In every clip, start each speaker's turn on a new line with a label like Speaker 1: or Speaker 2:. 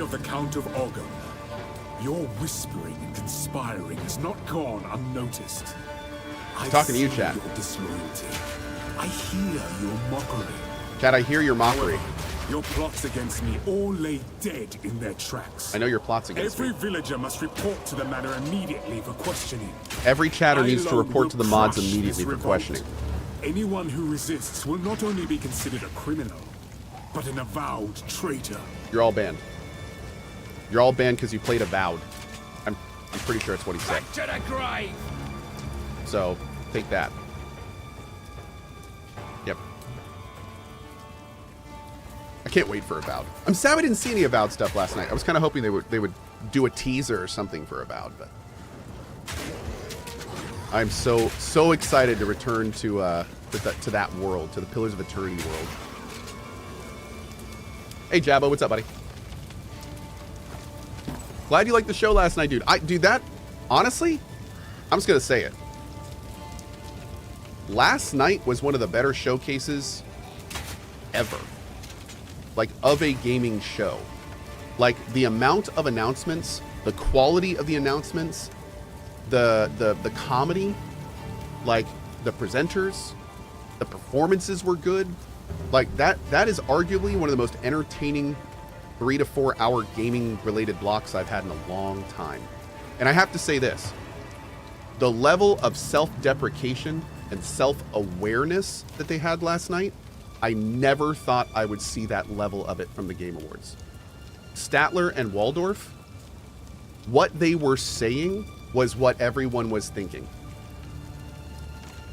Speaker 1: of the Count of Ogum. Your whispering and conspiring has not gone unnoticed.
Speaker 2: I'm talking to you, chat.
Speaker 1: Your disloyalty. I hear your mockery.
Speaker 2: Chat, I hear your mockery.
Speaker 1: Your plots against me all lay dead in their tracks.
Speaker 2: I know your plots against me.
Speaker 1: Every villager must report to the matter immediately for questioning.
Speaker 2: Every chatter needs to report to the mods immediately for questioning.
Speaker 1: Anyone who resists will not only be considered a criminal, but an avowed traitor. You're all banned.
Speaker 2: You're all banned because you played avowed. I'm pretty sure it's what he said.
Speaker 3: Back to the grave.
Speaker 2: So take that. Yep. I can't wait for avowed. I'm sad I didn't see any avowed stuff last night. I was kind of hoping they would do a teaser or something for avowed, but I'm so excited to return to that world, to the Pillars of Eternity world. Hey Jabba, what's up, buddy? Glad you liked the show last night, dude. Dude, that, honestly, I'm just gonna say it. Last night was one of the better showcases ever. Like, of a gaming show. Like, the amount of announcements, the quality of the announcements, the comedy, like, the presenters, the performances were good. Like, that is arguably one of the most entertaining 3 to 4 hour gaming related blocks I've had in a long time. And I have to say this, the level of self-deprecation and self-awareness that they had last night, I never thought I would see that level of it from the Game Awards. Statler and Waldorf, what they were saying was what everyone was thinking.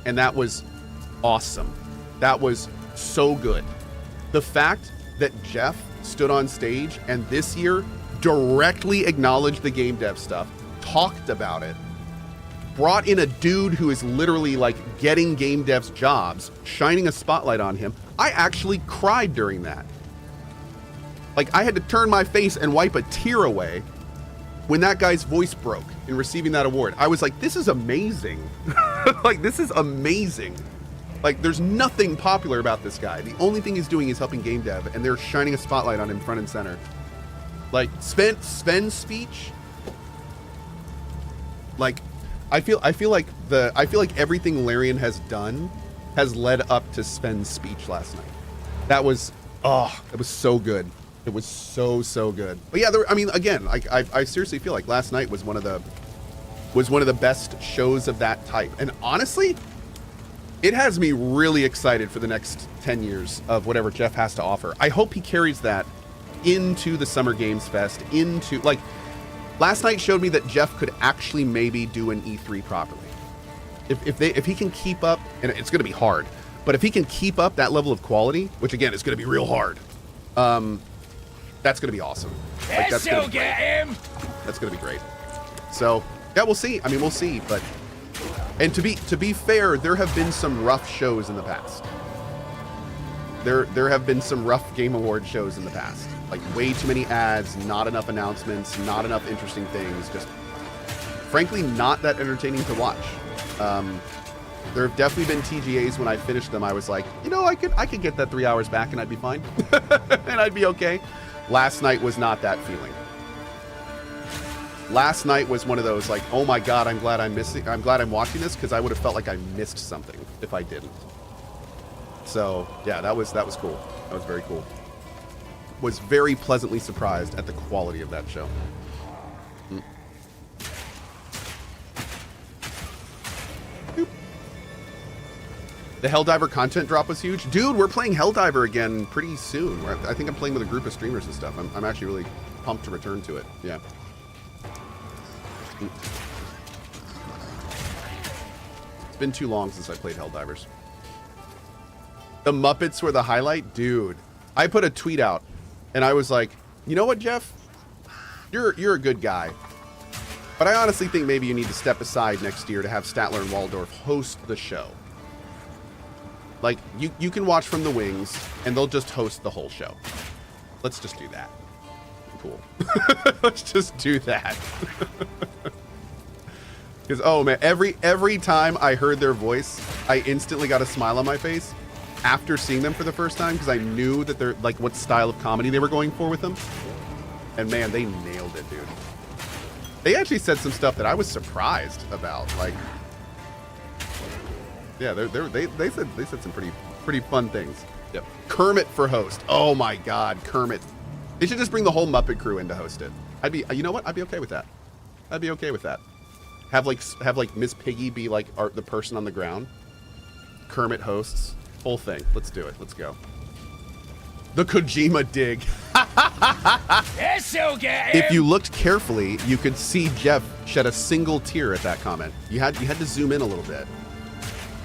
Speaker 2: And that was awesome. That was so good. The fact that Jeff stood on stage and this year directly acknowledged the game dev stuff, talked about it, brought in a dude who is literally like getting game devs jobs, shining a spotlight on him. I actually cried during that. Like, I had to turn my face and wipe a tear away when that guy's voice broke in receiving that award. I was like, this is amazing. Like, this is amazing. Like, there's nothing popular about this guy. The only thing he's doing is helping game dev, and they're shining a spotlight on him front and center. Like, Sven's speech, like, I feel like everything Larian has done has led up to Sven's speech last night. That was, it was so good. It was so good. But yeah, I mean, again, like, I seriously feel like last night was one of the best shows of that type. And honestly, it has me really excited for the next 10 years of whatever Jeff has to offer. I hope he carries that into the Summer Games Fest, into, like, last night showed me that Jeff could actually maybe do an E3 properly. If he can keep up, and it's going to be hard, but if he can keep up that level of quality, which again is going to be real hard, that's going to be awesome. Like, that's going to get him. That's going to be great. So yeah, we'll see. I mean, we'll see. But and to be fair, there have been some rough shows in the past. There have been some rough Game Award shows in the past. Like, way too many ads, not enough announcements, not enough interesting things. Just frankly, not that entertaining to watch. There have definitely been TGAs when I finished them. I was like, you know, I could get that 3 hours back and I'd be fine, and I'd be okay. Last night was not that feeling. Last night was one of those like, oh my god, I'm glad I'm watching this, because I would have felt like I missed something if I didn't. So yeah, that was cool. That was very cool. Was very pleasantly surprised at the quality of that show. The Helldiver content drop was huge. Dude, we're playing Helldiver again pretty soon. I think I'm playing with a group of streamers and stuff. I'm actually really pumped to return to it. Yeah. It's been too long since I played Helldivers. The Muppets were the highlight? Dude, I put a tweet out and I was like, you know what, Jeff? You're a good guy. But I honestly think maybe you need to step aside next year to have Statler and Waldorf host the show. Like, you can watch from the wings, and they'll just host the whole show. Let's just do that. Cool. Let's just do that. Because, oh man, every time I heard their voice, I instantly got a smile on my face after seeing them for the first time, because I knew that they're, like, what style of comedy they were going for with them. And man, they nailed it, dude. They actually said some stuff that I was surprised about. Like, yeah, they said some pretty fun things. Yep. Kermit for host. Oh my God, Kermit. They should just bring the whole Muppet crew in to host it. You know what? I'd be okay with that. I'd be okay with that. Have like Miss Piggy be like the person on the ground. Kermit hosts. Whole thing. Let's do it. Let's go. The Kojima dig. If you looked carefully, you could see Jeff shed a single tear at that comment. You had to zoom in a little bit.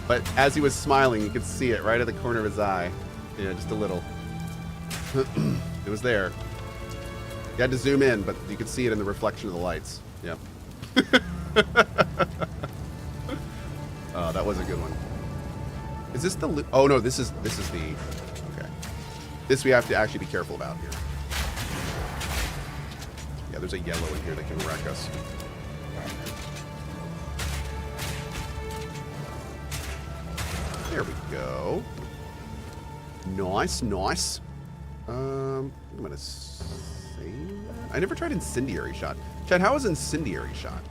Speaker 2: But as he was smiling, you could see it right at the corner of his eye. Yeah, just a little. It was there. You had to zoom in, but you could see it in the reflection of the lights. Yep. That was a good one. Is this the... Oh, no, this is the... Okay. This we have to actually be careful about here. Yeah, there's a yellow in here that can wreck us. There we go. Nice, nice. I'm gonna save that. I never tried Incendiary Shot. Chad, how is Incendiary Shot?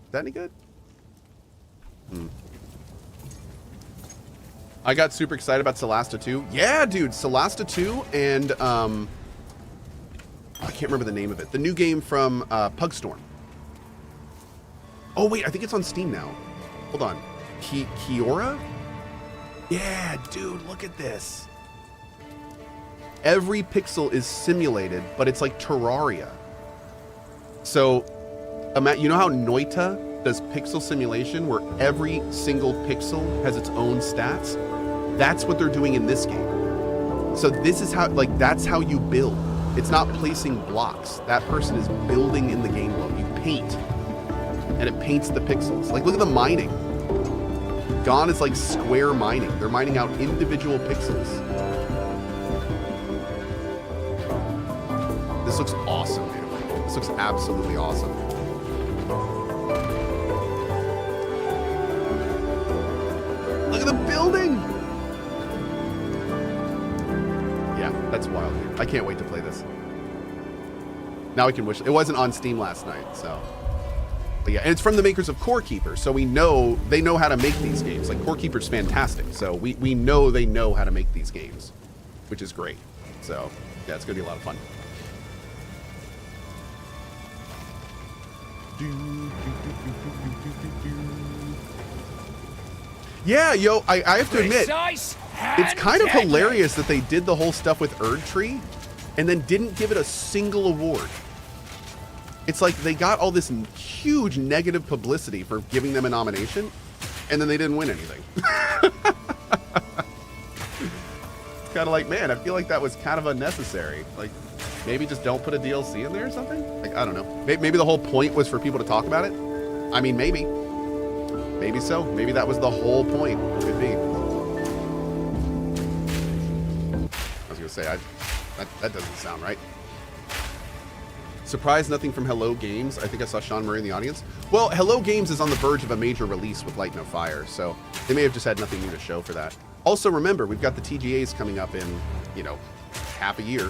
Speaker 2: Is that any good? I got super excited about Solasta 2. Yeah, dude, Solasta 2 and I can't remember the name of it. The new game from Pugstorm. Oh wait, I think it's on Steam now. Hold on. Kiora? Yeah, dude, look at this. Every pixel is simulated, but it's like Terraria. So, you know how Noita does pixel simulation, where every single pixel has its own stats? That's what they're doing in this game. So this is how, like, that's how you build. It's not placing blocks. That person is building in the game world. You paint, and it paints the pixels. Like, look at the mining. Gone is like square mining. They're mining out individual pixels. This looks awesome, dude. This looks absolutely awesome. Look at the building! Yeah, that's wild, dude. I can't wait to play this. Now I can wish... It wasn't on Steam last night, so... But yeah, and it's from the makers of Core Keeper, so we know they know how to make these games. Like, Core Keeper's fantastic, so we know they know how to make these games, which is great. So, yeah, it's going to be a lot of fun. Yeah, yo, I have to admit, it's kind of hilarious that they did the whole stuff with Erdtree and then didn't give it a single award. It's like they got all this huge negative publicity for giving them a nomination, and then they didn't win anything. It's kind of like, man, I feel like that was kind of unnecessary. Like, maybe just don't put a DLC in there or something? Like, I don't know. Maybe the whole point was for people to talk about it? I mean, maybe. Maybe so. Maybe that was the whole point. Could be. I was going to say, that doesn't sound right. Surprised nothing from Hello Games. I think I saw Sean Murray in the audience. Well, Hello Games is on the verge of a major release with Light No Fire, so they may have just had nothing new to show for that. Also, remember, we've got the TGAs coming up in, you know, half a year.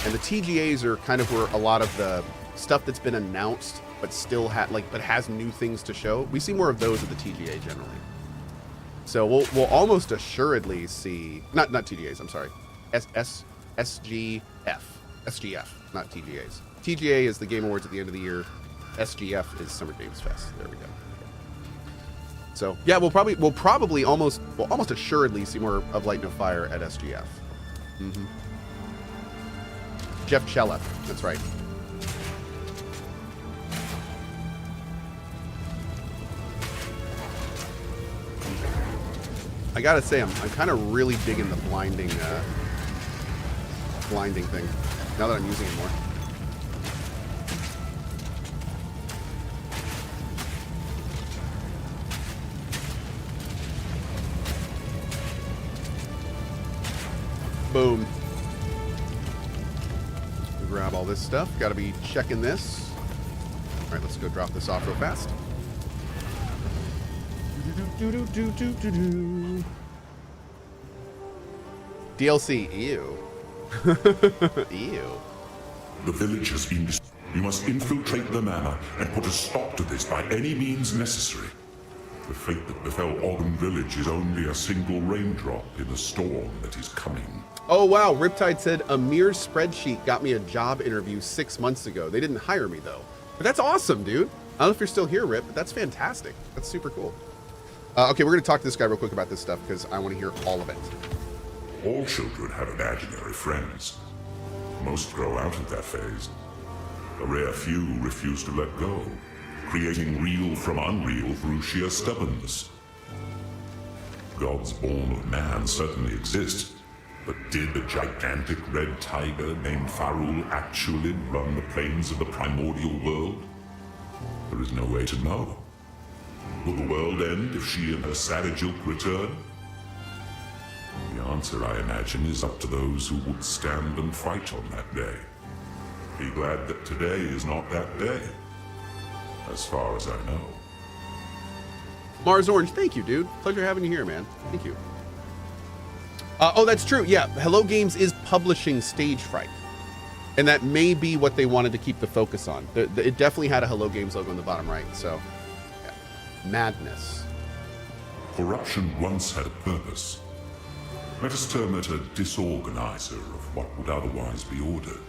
Speaker 2: And the TGAs are kind of where a lot of the stuff that's been announced but still but has new things to show. We see more of those at the TGA generally. So we'll almost assuredly see not TGAs, I'm sorry. SGF, not TGAs. TGA is the Game Awards at the end of the year. SGF is Summer Games Fest. There we go. So yeah, we'll almost assuredly see more of Light No Fire at SGF. Mm-hmm. Jeff Chelef, that's right. I gotta say, I'm kind of really digging the blinding thing now that I'm using it more. Boom. Grab all this stuff. Got to be checking this. All right, let's go drop this off real fast. DLC, ew. Ew.
Speaker 3: The village has been destroyed. We must infiltrate the manor and put a stop to this by any means necessary. The fate that befell Ogden Village is only a single raindrop in the storm that is coming.
Speaker 2: Oh wow, Riptide said a mere spreadsheet got me a job interview 6 months ago. They didn't hire me though. But that's awesome, dude. I don't know if you're still here, Rip, but that's fantastic. That's super cool. Okay, we're gonna talk to this guy real quick about this stuff because I want to hear all of it.
Speaker 3: All children have imaginary friends. Most grow out of that phase. A rare few refuse to let go, creating real from unreal through sheer stubbornness. Gods born of man certainly exist, but did the gigantic red tiger named Farul actually run the plains of the primordial world? There is no way to know. Will the world end if she and her savage ilk return? The answer, I imagine, is up to those who would stand and fight on that day. Be glad that today is not that day, as far as I know.
Speaker 2: Mars Orange, thank you, dude. Pleasure having you here, man. Thank you. Oh, that's true. Yeah, Hello Games is publishing Stage Fright. And that may be what they wanted to keep the focus on. It definitely had a Hello Games logo in the bottom right, so... yeah. Madness.
Speaker 3: Corruption once had a purpose. Let us term it a disorganizer of what would otherwise be ordered.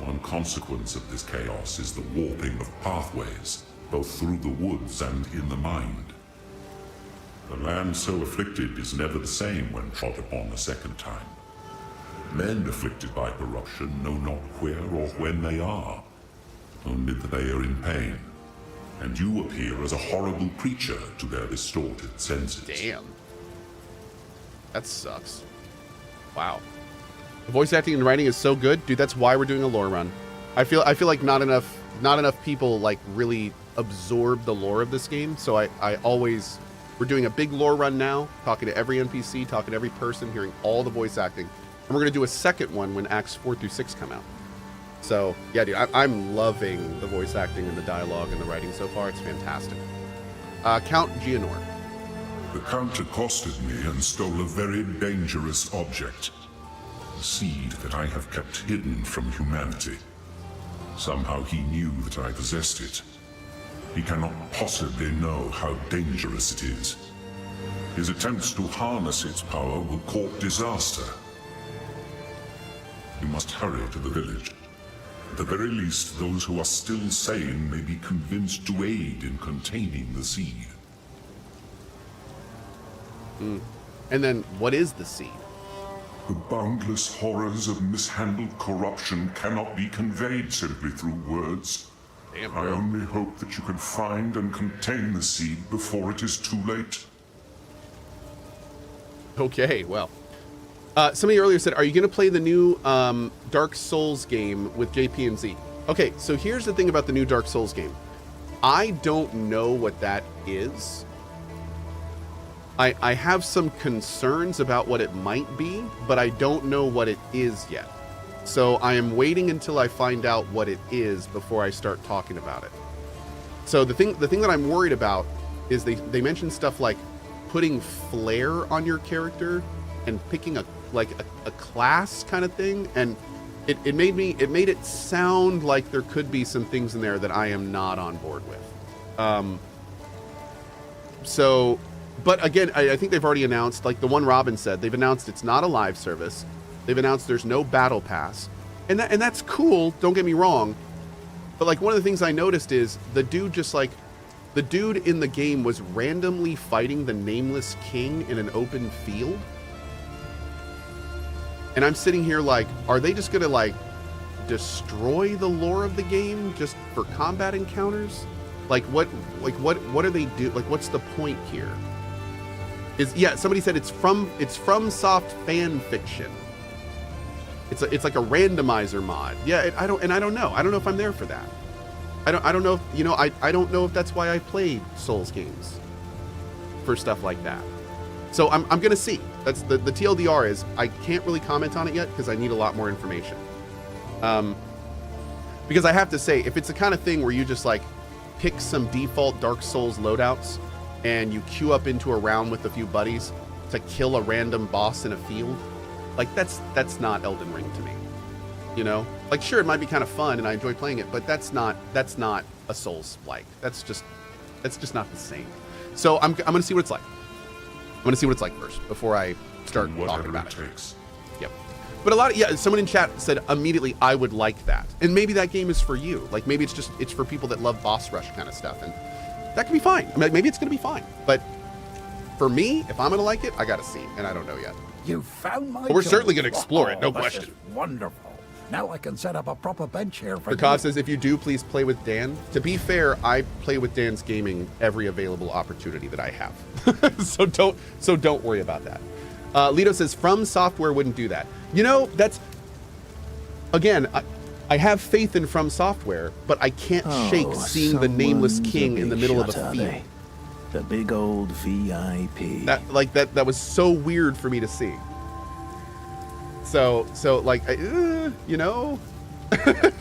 Speaker 3: One consequence of this chaos is the warping of pathways, both through the woods and in the mind. The land so afflicted is never the same when trod upon a second time. Men afflicted by corruption know not where or when they are, only that they are in pain, and you appear as a horrible creature to their distorted senses.
Speaker 2: Damn. That sucks. Wow. The voice acting and writing is so good, dude. That's why we're doing a lore run. I feel like not enough people like really absorb the lore of this game. So we're doing a big lore run now, talking to every NPC, talking to every person, hearing all the voice acting, and we're gonna do a second one when Acts 4 through 6 come out. So yeah, dude, I'm loving the voice acting and the dialogue and the writing so far. It's fantastic. Count Geonor.
Speaker 3: The Count accosted me and stole a very dangerous object. A seed that I have kept hidden from humanity. Somehow he knew that I possessed it. He cannot possibly know how dangerous it is. His attempts to harness its power will court disaster. You must hurry to the village. At the very least, those who are still sane may be convinced to aid in containing the seed.
Speaker 2: And then, what is the seed?
Speaker 3: The boundless horrors of mishandled corruption cannot be conveyed simply through words.
Speaker 2: Damn,
Speaker 3: I only hope that you can find and contain the seed before it is too late.
Speaker 2: Okay, well. Somebody earlier said, are you going to play the new Dark Souls game with JP and Z? Okay, so here's the thing about the new Dark Souls game. I don't know what that is. I have some concerns about what it might be, but I don't know what it is yet. So I am waiting until I find out what it is before I start talking about it. So the thing that I'm worried about is they mentioned stuff like putting flair on your character and picking a class kind of thing, and it made it sound like there could be some things in there that I am not on board with. But again, I think they've already announced, like the one Robin said, they've announced it's not a live service. They've announced there's no battle pass, and that's cool. Don't get me wrong, but like one of the things I noticed is the dude in the game was randomly fighting the nameless king in an open field, and I'm sitting here like, are they just gonna like destroy the lore of the game just for combat encounters? What are they do? Like, what's the point here? Somebody said it's from soft fan fiction. It's like a randomizer mod. Yeah, I don't know. I don't know if I'm there for that. I don't know if, I don't know if that's why I played Souls games, for stuff like that. So I'm gonna see. That's the TLDR is I can't really comment on it yet because I need a lot more information. Because I have to say, if it's the kind of thing where you just like pick some default Dark Souls loadouts and you queue up into a round with a few buddies to kill a random boss in a field, Like that's not Elden Ring to me. You know? Like sure, it might be kind of fun and I enjoy playing it, but that's not a Souls-like. That's just not the same. So I'm gonna see what it's like. I'm gonna see what it's like first before I start talking about it.
Speaker 3: Takes.
Speaker 2: Yep. But someone in chat said immediately, I would like that. And maybe that game is for you. Like maybe it's for people that love boss rush kind of stuff. And that could be fine. I mean, maybe it's going to be fine. But for me, if I'm going to like it, I got to see. And I don't know yet.
Speaker 4: You found my
Speaker 2: But we're certainly going to explore it. No
Speaker 4: this
Speaker 2: question.
Speaker 4: is wonderful. Now I can set up a proper bench here for
Speaker 2: Cohh
Speaker 4: you.
Speaker 2: says, if you do, please play with Dan. To be fair, I play with Dan's gaming every available opportunity that I have. so don't worry about that. Lito says, From Software wouldn't do that. You know, that's, again, I have faith in From Software, but I can't shake seeing the Nameless King in the middle of a field.
Speaker 5: The big old VIP.
Speaker 2: That was so weird for me to see. So like, you know,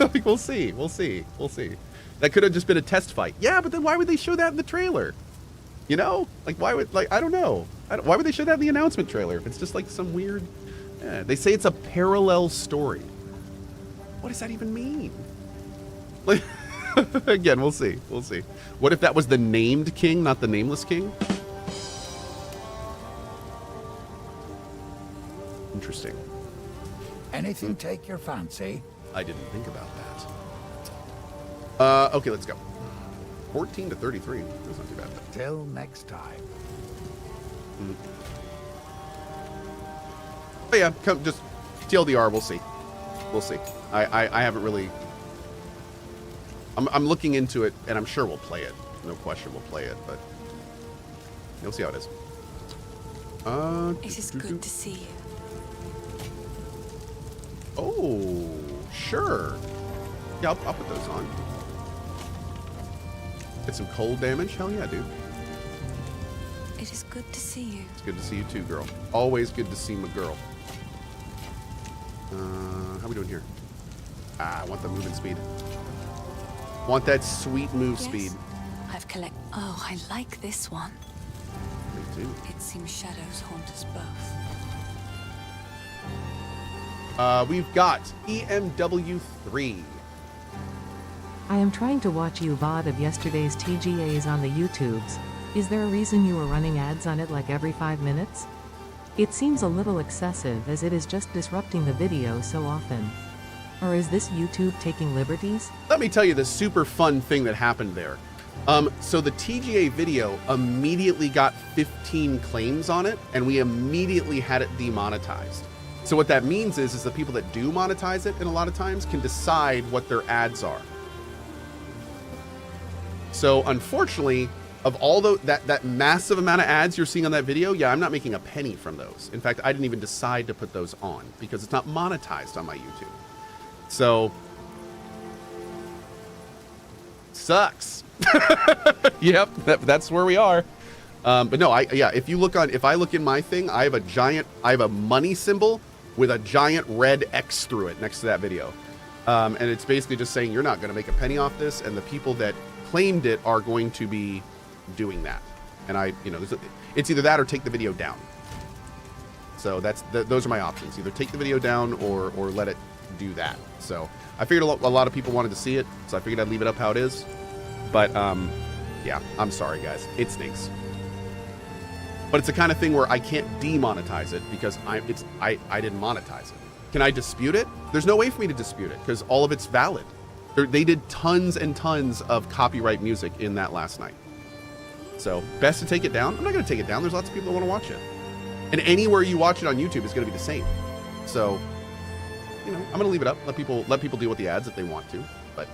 Speaker 2: like we'll see. That could have just been a test fight. Yeah, but then why would they show that in the trailer? You know, like why would, like, I don't know. Why would they show that in the announcement trailer if it's just like some weird, they say it's a parallel story. What does that even mean? Like, again, we'll see. What if that was the named king, not the nameless king? Interesting.
Speaker 4: Anything take your fancy?
Speaker 2: I didn't think about that. Okay, let's go. 14 to 33. That's not too bad.
Speaker 4: Till next time.
Speaker 2: But yeah, just TLDR. We'll see. I haven't really. I'm looking into it, and I'm sure we'll play it. No question, we'll play it, but you'll see how it is.
Speaker 6: It is good to see you.
Speaker 2: Oh, sure. Yeah, I'll put those on. Get some cold damage. Hell yeah, dude.
Speaker 6: It is good to see you.
Speaker 2: It's good to see you too, girl. Always good to see my girl. How we doing here? I want the movement speed. Want that sweet move speed.
Speaker 6: I've Oh, I like this one.
Speaker 2: Me too.
Speaker 6: It seems shadows haunt us both.
Speaker 2: We've got EMW3.
Speaker 7: I am trying to watch you VOD of yesterday's TGAs on the YouTubes. Is there a reason you were running ads on it like every 5 minutes? It seems a little excessive as it is just disrupting the video so often. Or is this YouTube taking liberties?
Speaker 2: Let me tell you the super fun thing that happened there. So the TGA video immediately got 15 claims on it, and we immediately had it demonetized. So what that means is the people that do monetize it, and a lot of times, can decide what their ads are. So unfortunately, of all that massive amount of ads you're seeing on that video, yeah, I'm not making a penny from those. In fact, I didn't even decide to put those on because it's not monetized on my YouTube. So, sucks. Yep, that's where we are. But no, if I look in my thing, I have a money symbol with a giant red X through it next to that video. And it's basically just saying you're not going to make a penny off this, and the people that claimed it are going to be doing that. And it's either that or take the video down. So those are my options. Either take the video down or let it do that. So I figured a lot of people wanted to see it, so I figured I'd leave it up how it is. But yeah, I'm sorry guys, it stinks. But it's the kind of thing where I can't demonetize it because I didn't monetize it. Can I dispute it? There's no way for me to dispute it because all of it's valid. They did tons and tons of copyright music in that last night. So best to take it down. I'm not going to take it down. There's lots of people that want to watch it. And anywhere you watch it on YouTube is going to be the same. So, I'm going to leave it up. Let people deal with the ads if they want to. But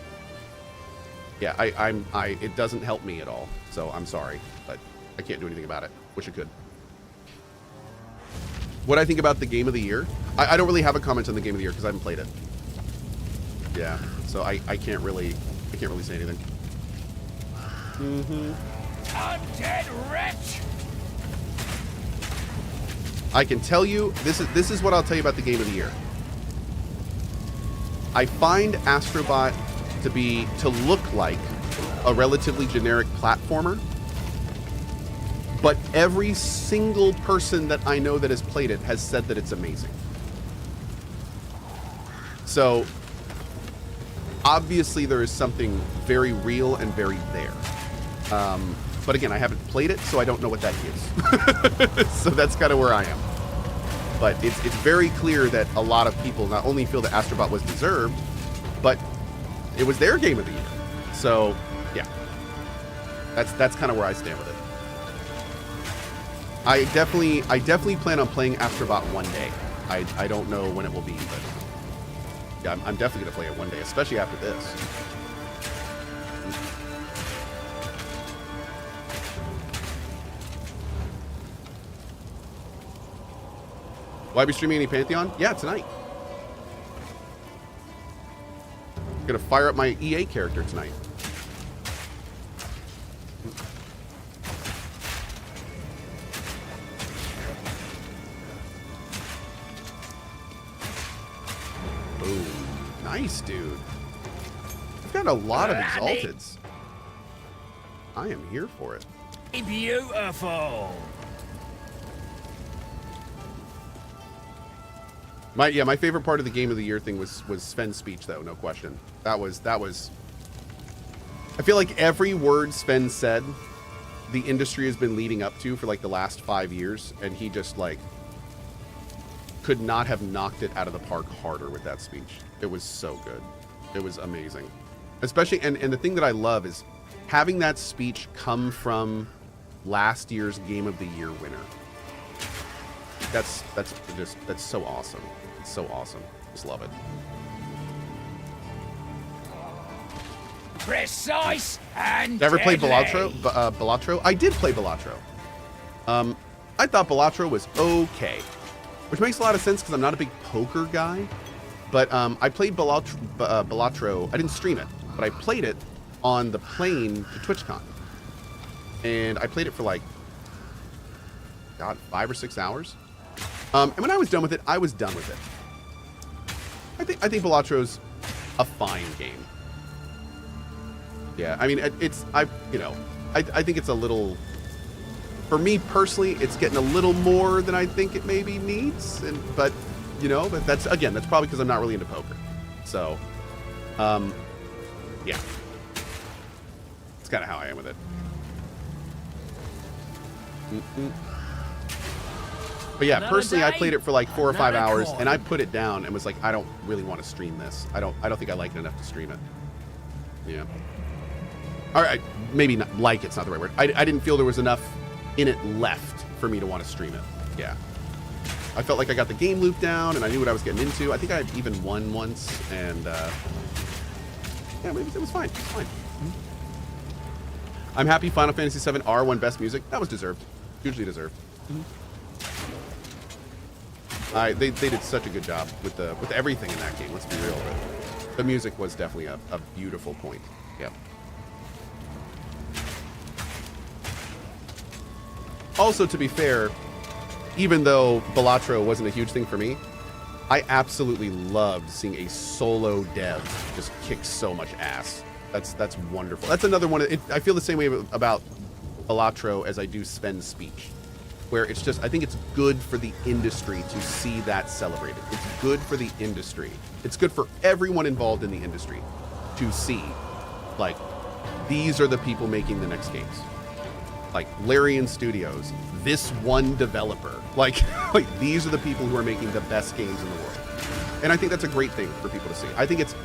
Speaker 2: yeah, it doesn't help me at all. So I'm sorry, but I can't do anything about it. Wish I could. What I think about the game of the year? I don't really have a comment on the game of the year because I haven't played it. Yeah, so I can't really say anything.
Speaker 4: Undead wretch!
Speaker 2: I can tell you this is what I'll tell you about the game of the year. I find Astrobot to look like a relatively generic platformer, but every single person that I know that has played it has said that it's amazing. So obviously there is something very real and very there. But again, I haven't played it, so I don't know what that is. So that's kind of where I am. But it's very clear that a lot of people not only feel that Astrobot was deserved, but it was their game of the year. So yeah, that's kind of where I stand with it. I definitely plan on playing Astrobot one day. I don't know when it will be, but yeah, I'm definitely gonna play it one day, especially after this. Will I be streaming any Pantheon? Yeah, tonight. I'm gonna fire up my EA character tonight. Boom. Nice, dude. I've got a lot of Exalteds. I am here for it.
Speaker 8: Beautiful.
Speaker 2: My favorite part of the game of the year thing was Sven's speech, though, no question. That was I feel like every word Sven said, the industry has been leading up to for like the last 5 years, and he just like could not have knocked it out of the park harder with that speech. It was so good. It was amazing. Especially, and the thing that I love is having that speech come from last year's Game of the Year winner. That's so awesome. It's so awesome. Just love it.
Speaker 8: Precise and
Speaker 2: Did I ever play
Speaker 8: deadly.
Speaker 2: Balatro? I did play Balatro. I thought Balatro was okay, which makes a lot of sense because I'm not a big poker guy. But I played Balatro. I didn't stream it, but I played it on the plane to TwitchCon, and I played it for like, God, 5 or 6 hours. And when I was done with it, I was done with it. I think Balatro's a fine game. Yeah, I mean, I think it's a little, for me personally, it's getting a little more than I think it maybe needs. But that's probably because I'm not really into poker. So, yeah, it's kind of how I am with it. But yeah, personally, I played it for like 4 or 5 hours, and I put it down and was like, I don't really want to stream this. I don't think I like it enough to stream it. Yeah. All right, maybe not like it's not the right word. I didn't feel there was enough in it left for me to want to stream it. Yeah. I felt like I got the game loop down, and I knew what I was getting into. I think I even won once, and yeah, maybe it was fine. It was fine. I'm happy Final Fantasy VII R won Best Music. That was deserved. Hugely deserved. They did such a good job with everything in that game. Let's be real. The music was definitely a beautiful point. Yep. Also, to be fair, even though Balatro wasn't a huge thing for me, I absolutely loved seeing a solo dev just kick so much ass. That's wonderful. That's another one. I feel the same way about Balatro as I do Sven's speech, where it's just, I think it's good for the industry to see that celebrated. It's good for the industry. It's good for everyone involved in the industry to see, like, these are the people making the next games. Like Larian Studios, this one developer, like these are the people who are making the best games in the world. And I think that's a great thing for people to see. I think it's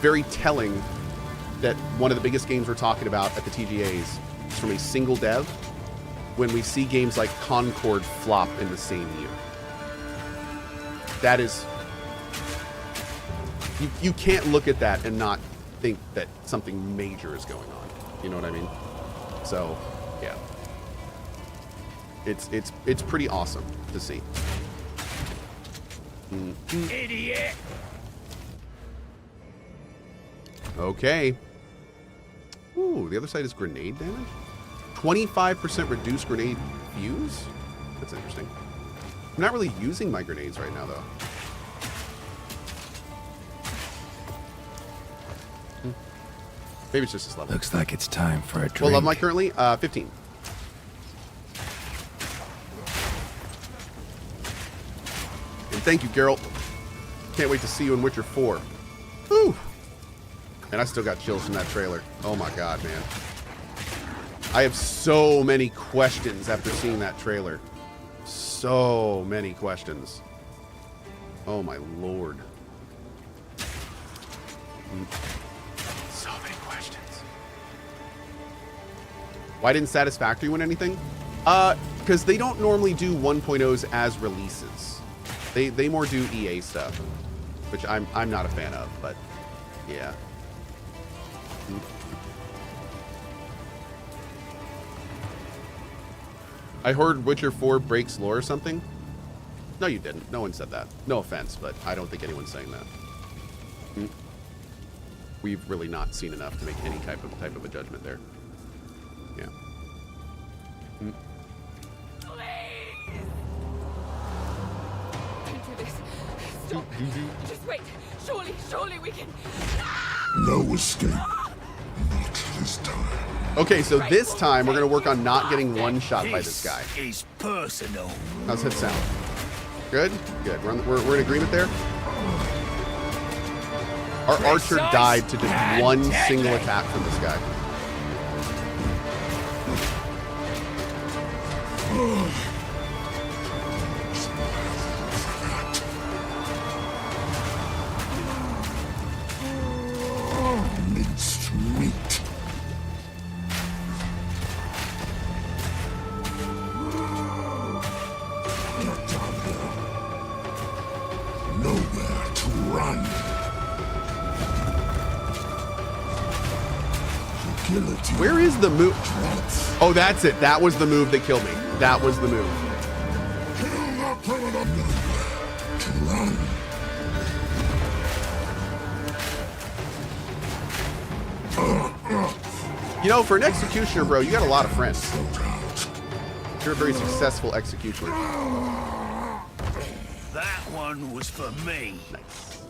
Speaker 2: very telling that one of the biggest games we're talking about at the TGAs is from a single dev, when we see games like Concord flop in the same year. That is, you can't look at that and not think that something major is going on. You know what I mean? So, yeah. It's pretty awesome to see.
Speaker 8: Idiot.
Speaker 2: Okay. Ooh, the other side is grenade damage? 25% reduced grenade fuse? That's interesting. I'm not really using my grenades right now, though. Maybe it's just this level.
Speaker 5: Looks like it's time for a drink.
Speaker 2: What level am I currently? 15. And thank you, Geralt. Can't wait to see you in Witcher 4. Whew. And I still got chills from that trailer. Oh my god, man. I have so many questions after seeing that trailer. So many questions. Oh my lord. So many questions. Why didn't Satisfactory win anything? Because they don't normally do 1.0s as releases. They more do EA stuff, which I'm not a fan of, but yeah. I heard Witcher 4 breaks lore or something. No, you didn't. No one said that. No offense, but I don't think anyone's saying that. We've really not seen enough to make any type of a judgment there. Yeah.
Speaker 9: Don't do this. Stop. Just wait. Surely we can.
Speaker 3: No escape. Not this time.
Speaker 2: Okay, so this time we're gonna work on not getting one shot by this guy.
Speaker 8: Is personal.
Speaker 2: How's that sound? Good? Good. We're in agreement there? Our archer died to just one single attack from this guy.
Speaker 3: Minced meat. Get down here. Nowhere to run. Agility.
Speaker 2: Where is the move? Oh, that's it. That was the move that killed me. That was the move.
Speaker 3: Kill the criminal. Nowhere to run.
Speaker 2: You know, for an executioner, bro, you got a lot of friends. You're a very successful executioner.
Speaker 8: That one was for me.
Speaker 2: Nice.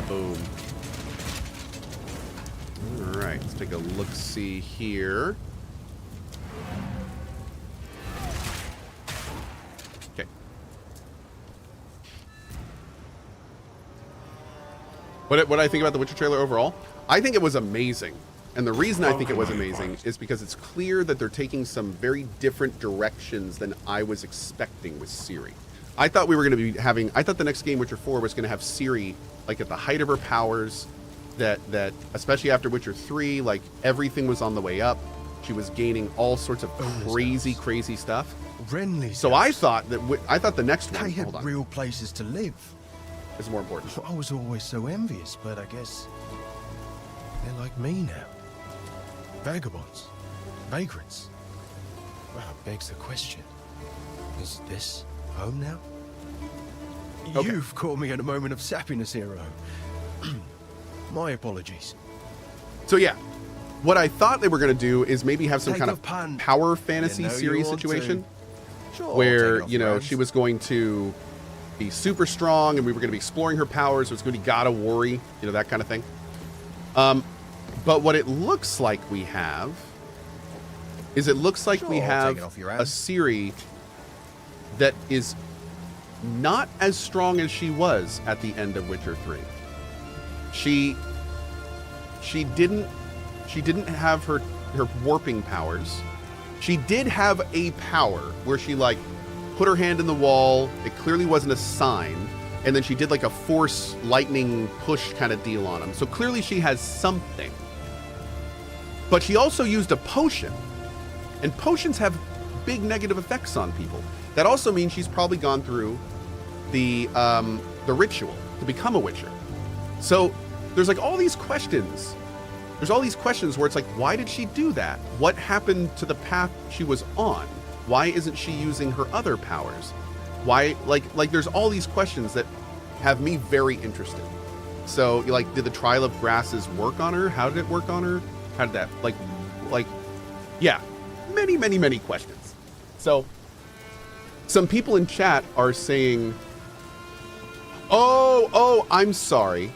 Speaker 2: Boom. All right, let's take a look-see here. Okay. What I think about the Witcher trailer overall? I think it was amazing. And the reason I think it was amazing is because it's clear that they're taking some very different directions than I was expecting with Ciri. I thought we were going to be having, I thought the next game, Witcher 4, was going to have Ciri, like, at the height of her powers, that especially after Witcher 3, like, everything was on the way up. She was gaining all sorts of crazy stuff.
Speaker 10: Renly's
Speaker 2: so I thought that, I thought the next one,
Speaker 10: they had
Speaker 2: hold on,
Speaker 10: real places to live.
Speaker 2: is more important.
Speaker 10: I was always so envious, but I guess they're like me now. Vagabonds, vagrants. Well, it begs the question, is this home now?
Speaker 2: Okay.
Speaker 10: You've caught me in a moment of sappiness, hero. My apologies.
Speaker 2: So yeah, what I thought they were going to do is maybe have some
Speaker 10: Take
Speaker 2: kind
Speaker 10: a
Speaker 2: of
Speaker 10: pun.
Speaker 2: power fantasy
Speaker 10: You know you
Speaker 2: series
Speaker 10: want
Speaker 2: situation
Speaker 10: to. Sure,
Speaker 2: where,
Speaker 10: take off
Speaker 2: you know,
Speaker 10: rounds.
Speaker 2: she was going to be super strong and we were going to be exploring her powers. It was going to be God of War, you know, that kind of thing. But what it looks like we have is it looks like we
Speaker 10: Sure,
Speaker 2: have
Speaker 10: take it off your
Speaker 2: a
Speaker 10: hands.
Speaker 2: Ciri that is not as strong as she was at the end of Witcher 3. She didn't have her warping powers. She did have a power where she, like, put her hand in the wall. It clearly wasn't a sign. And then she did like a force lightning push kind of deal on him. So clearly she has something. But she also used a potion. And potions have big negative effects on people. That also means she's probably gone through the ritual to become a Witcher. So there's like all these questions. There's all these questions where it's like, why did she do that? What happened to the path she was on? Why isn't she using her other powers? Why, like there's all these questions that have me very interested. So, like, did the Trial of Grasses work on her? How did it work on her? How did that, like, yeah, many questions. So, some people in chat are saying, oh, I'm sorry.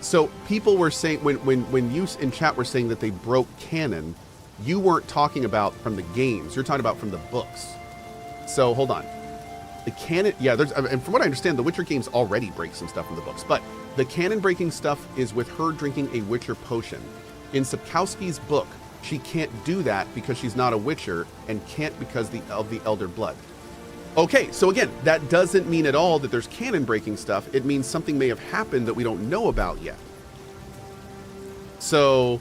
Speaker 2: So people were saying, when you in chat were saying that they broke canon, you weren't talking about from the games. You're talking about from the books. So hold on. The canon, yeah, there's, and from what I understand, the Witcher games already break some stuff in the books, but the canon breaking stuff is with her drinking a Witcher potion. In Sapkowski's book, she can't do that because she's not a Witcher, and can't because of the Elder Blood. Okay, so again, that doesn't mean at all that there's canon breaking stuff. It means something may have happened that we don't know about yet. So,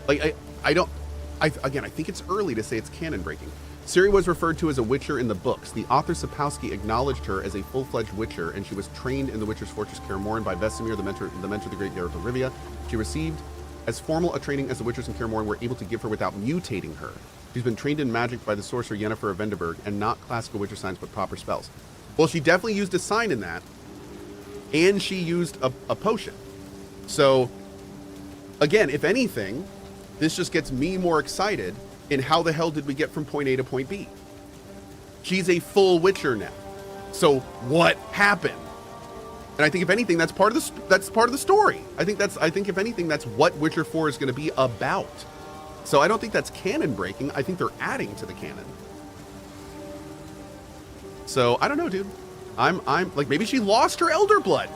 Speaker 2: like, again, I think it's early to say it's canon breaking. Ciri was referred to as a Witcher in the books. The author Sapkowski acknowledged her as a full-fledged Witcher, and she was trained in the Witcher's Fortress Kaer Morhen by Vesemir, the mentor of the Great Geralt of Rivia. She received as formal a training as the Witchers in Kaer Morhen were able to give her without mutating her. She's been trained in magic by the sorcerer Yennefer of Venderberg, and not classical Witcher signs, but proper spells. Well, she definitely used a sign in that, and she used a potion. So, again, if anything, this just gets me more excited in how the hell did we get from point A to point B? She's a full Witcher now. So what happened? And I think if anything, that's part of the story. I think if anything, that's what Witcher 4 is going to be about. So I don't think that's canon breaking. I think they're adding to the canon. So I don't know, dude. I'm like, maybe she lost her Elder Blood.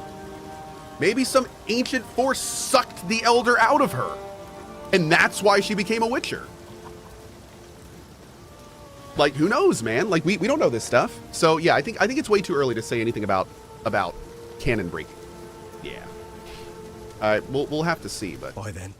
Speaker 2: Maybe some ancient force sucked the Elder out of her, and that's why she became a Witcher. Like, who knows, man? Like, we don't know this stuff. So yeah, I think it's way too early to say anything about canon breaking. Yeah. We'll have to see, but
Speaker 10: Bye then.